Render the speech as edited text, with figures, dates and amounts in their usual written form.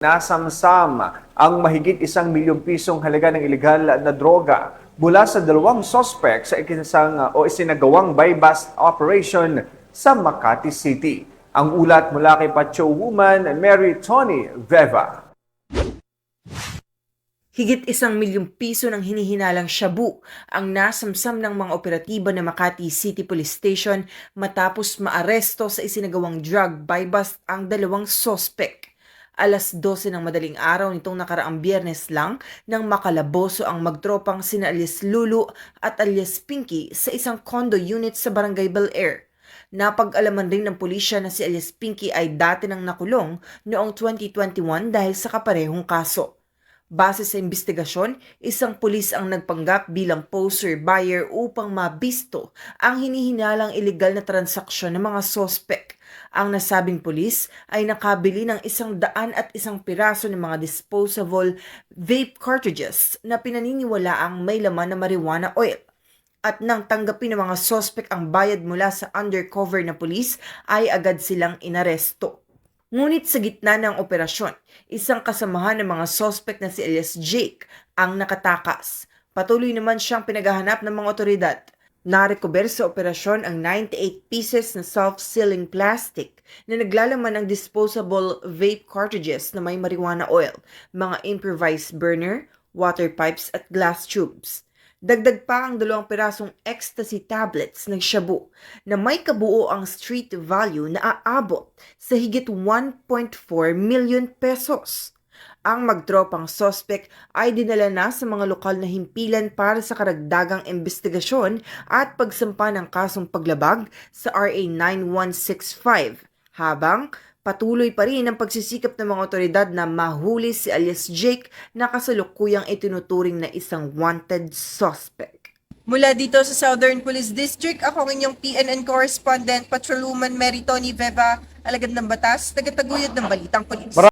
Nasamsam ang mahigit 1 milyong pisong halaga ng ilegal na droga mula sa dalawang sospek sa isinagawang buy-bust operation sa Makati City. Ang ulat mula kay Pacho Woman Mary Tony Veva. Higit 1 milyong piso ng hinihinalang shabu ang nasamsam ng mga operatiba ng Makati City Police Station matapos maaresto sa isinagawang drug buy-bust ang dalawang sospek. Alas 12 ng madaling araw nitong nakaraang Biyernes lang nang makalaboso ang magtropang sina alias Lulu at alias Pinky sa isang condo unit sa Barangay Bel Air. Napag-alaman rin ng pulisya na si alias Pinky ay dati nang nakulong noong 2021 dahil sa kaparehong kaso. Base sa investigasyon, isang pulis ang nagpanggap bilang poser buyer upang mabisto ang hinihinalang ilegal na transaksyon ng mga sospek. Ang nasabing pulis ay nakabili ng 101 piraso ng mga disposable vape cartridges na pinaniniwalaang may laman na marijuana oil. At nang tanggapin ng mga sospek ang bayad mula sa undercover na pulis, ay agad silang inaresto. Ngunit sa gitna ng operasyon, isang kasamahan ng mga sospek na si alias Jake ang nakatakas. Patuloy naman siyang pinaghahanap ng mga otoridad. Narecover sa operasyon ang 98 pieces na self-sealing plastic na naglalaman ng disposable vape cartridges na may marijuana oil, mga improvised burner, water pipes at glass tubes. Dagdag pa ang 2 pirasong ecstasy tablets ng shabu na may kabuo ang street value na aabot sa higit 1.4 million pesos. Ang magtropang sospek ay dinala na sa mga lokal na himpilan para sa karagdagang investigasyon at pagsampa ng kasong paglabag sa RA 9165 habang patuloy pa rin ang pagsisikap ng mga otoridad na mahuli si alias Jake na kasalukuyang itinuturing na isang wanted suspect. Mula dito sa Southern Police District, ako ang inyong PNN correspondent, Patrolwoman Mary Tony Veva, alagad ng batas, tagataguyod ng Balitang Pulis.